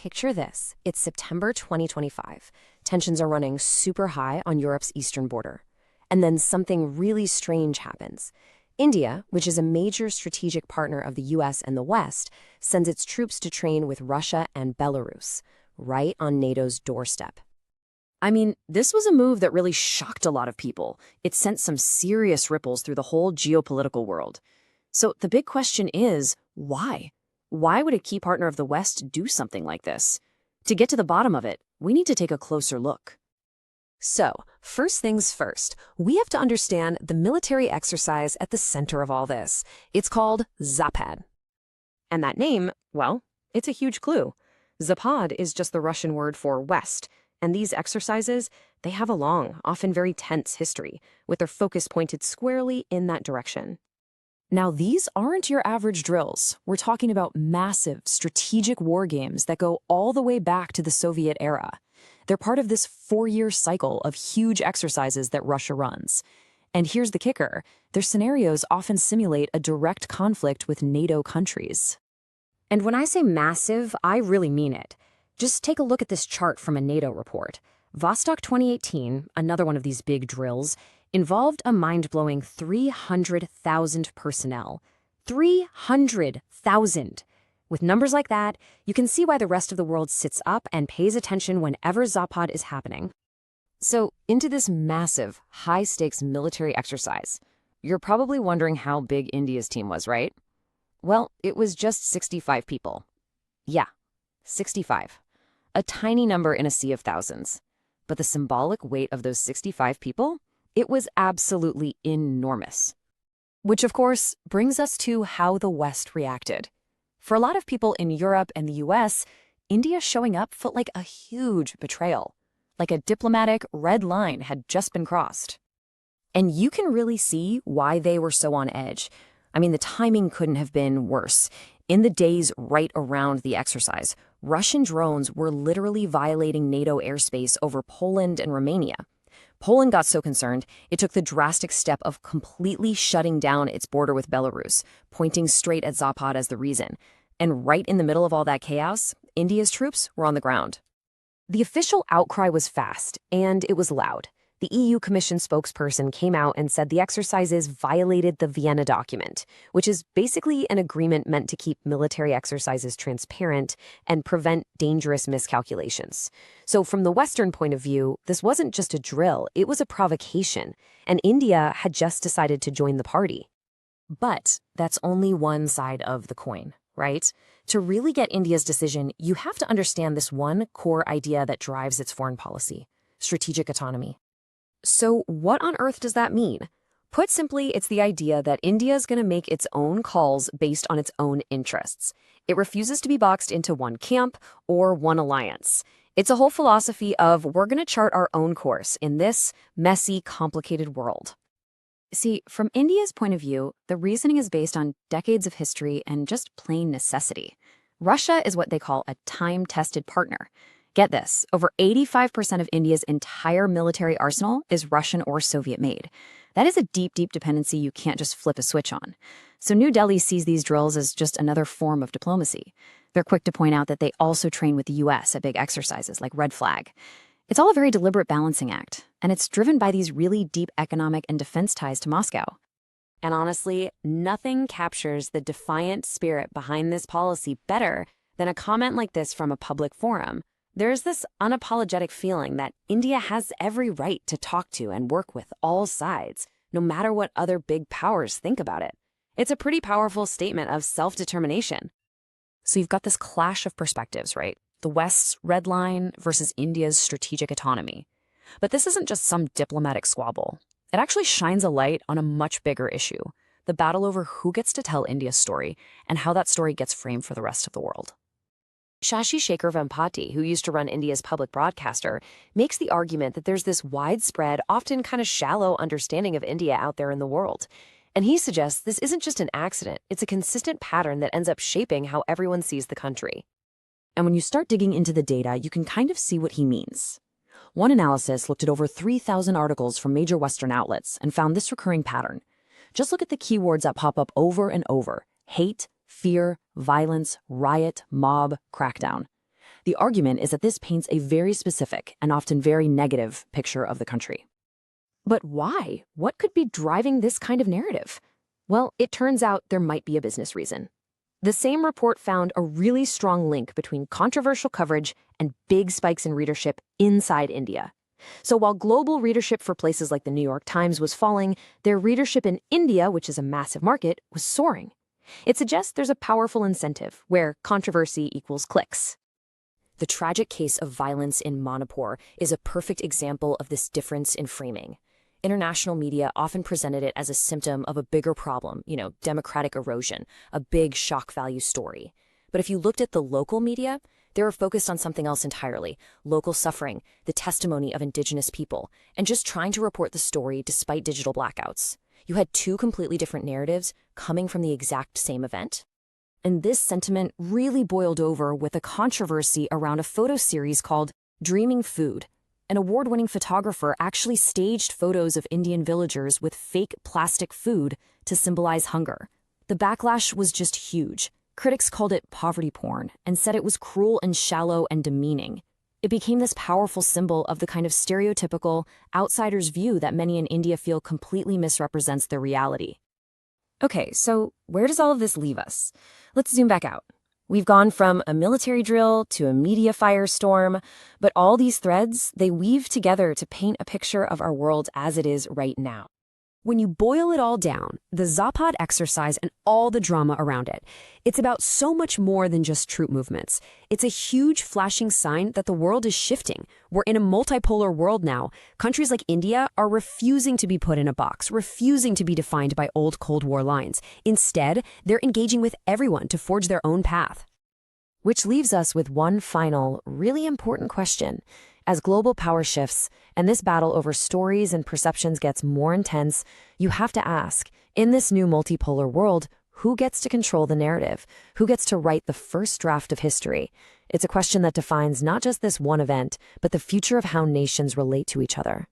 picture this. It's September 2025. Tensions are running super high on Europe's eastern border. And then something really strange happens. India, which is a major strategic partner of the US and the West, sends its troops to train with Russia and Belarus, right on NATO's doorstep. I mean, this was a move that really shocked a lot of people. It sent some serious ripples through the whole geopolitical world. So the big question is, why? Why would a key partner of the West do something like this? To get to the bottom of it, we need to take a closer look. So, first things first, we have to understand the military exercise at the center of all this. It's called Zapad. And that name, well, it's a huge clue. Zapad is just the Russian word for West, and these exercises, they have a long, often very tense history, with their focus pointed squarely in that direction. Now, these aren't your average drills. We're talking about massive, strategic war games that go all the way back to the Soviet era. They're part of this 4-year cycle of huge exercises that Russia runs. And here's the kicker. Their scenarios often simulate a direct conflict with NATO countries. And when I say massive, I really mean it. Just take a look at this chart from a NATO report. Vostok 2018, another one of these big drills, involved a mind-blowing 300,000 personnel. 300,000! With numbers like that, you can see why the rest of the world sits up and pays attention whenever Zapad is happening. So, into this massive, high-stakes military exercise, you're probably wondering how big India's team was, right? Well, it was just 65 people. Yeah, 65. A tiny number in a sea of thousands. But the symbolic weight of those 65 people? It was absolutely enormous. Which, of course, brings us to how the West reacted. For a lot of people in Europe and the US, India showing up felt like a huge betrayal. Like a diplomatic red line had just been crossed. And you can really see why they were so on edge. I mean, the timing couldn't have been worse. In the days right around the exercise, Russian drones were literally violating NATO airspace over Poland and Romania. Poland got so concerned, it took the drastic step of completely shutting down its border with Belarus, pointing straight at Zapad as the reason. And right in the middle of all that chaos, India's troops were on the ground. The official outcry was fast, and it was loud. The EU Commission spokesperson came out and said the exercises violated the Vienna document, which is basically an agreement meant to keep military exercises transparent and prevent dangerous miscalculations. So from the Western point of view, this wasn't just a drill, it was a provocation, and India had just decided to join the party. But that's only one side of the coin, right? To really get India's decision, you have to understand this one core idea that drives its foreign policy: strategic autonomy. So what on earth does that mean? Put simply, it's the idea that India is going to make its own calls based on its own interests. It refuses to be boxed into one camp or one alliance. It's a whole philosophy of we're going to chart our own course in this messy, complicated world. See, from India's point of view, the reasoning is based on decades of history and just plain necessity. Russia is what they call a time-tested partner. Get this, over 85% of India's entire military arsenal is Russian or Soviet-made. That is a deep, deep dependency you can't just flip a switch on. So New Delhi sees these drills as just another form of diplomacy. They're quick to point out that they also train with the US at big exercises like Red Flag. It's all a very deliberate balancing act, and it's driven by these really deep economic and defense ties to Moscow. And honestly, nothing captures the defiant spirit behind this policy better than a comment like this from a public forum. There's this unapologetic feeling that India has every right to talk to and work with all sides, no matter what other big powers think about it. It's a pretty powerful statement of self-determination. So you've got this clash of perspectives, right? The West's red line versus India's strategic autonomy. But this isn't just some diplomatic squabble. It actually shines a light on a much bigger issue: the battle over who gets to tell India's story and how that story gets framed for the rest of the world. Shashi Shekhar Vempati, who used to run India's public broadcaster, makes the argument that there's this widespread, often kind of shallow understanding of India out there in the world. And he suggests this isn't just an accident, it's a consistent pattern that ends up shaping how everyone sees the country. And when you start digging into the data, you can kind of see what he means. One analysis looked at over 3,000 articles from major Western outlets and found this recurring pattern. Just look at the keywords that pop up over and over: hate, fear, violence, riot, mob, crackdown. The argument is that this paints a very specific and often very negative picture of the country. But why? What could be driving this kind of narrative? Well, it turns out there might be a business reason. The same report found a really strong link between controversial coverage and big spikes in readership inside India. So while global readership for places like the New York Times was falling, their readership in India, which is a massive market, was soaring. It suggests there's a powerful incentive where controversy equals clicks. The tragic case of violence in Manipur is a perfect example of this difference in framing. International media often presented it as a symptom of a bigger problem, democratic erosion, a big shock value story. But if you looked at the local media, they were focused on something else entirely: local suffering, the testimony of indigenous people, and just trying to report the story despite digital blackouts. You had two completely different narratives coming from the exact same event. And this sentiment really boiled over with a controversy around a photo series called Dreaming Food. An award-winning photographer actually staged photos of Indian villagers with fake plastic food to symbolize hunger. The backlash was just huge. Critics called it poverty porn and said it was cruel and shallow and demeaning. It became this powerful symbol of the kind of stereotypical, outsider's view that many in India feel completely misrepresents their reality. Okay, so where does all of this leave us? Let's zoom back out. We've gone from a military drill to a media firestorm, but all these threads, they weave together to paint a picture of our world as it is right now. When you boil it all down, the Zapad exercise and all the drama around it, it's about so much more than just troop movements. It's a huge flashing sign that the world is shifting. We're in a multipolar world now. Countries like India are refusing to be put in a box, refusing to be defined by old Cold War lines. Instead, they're engaging with everyone to forge their own path. Which leaves us with one final, really important question. As global power shifts, and this battle over stories and perceptions gets more intense, you have to ask, in this new multipolar world, who gets to control the narrative? Who gets to write the first draft of history? It's a question that defines not just this one event, but the future of how nations relate to each other.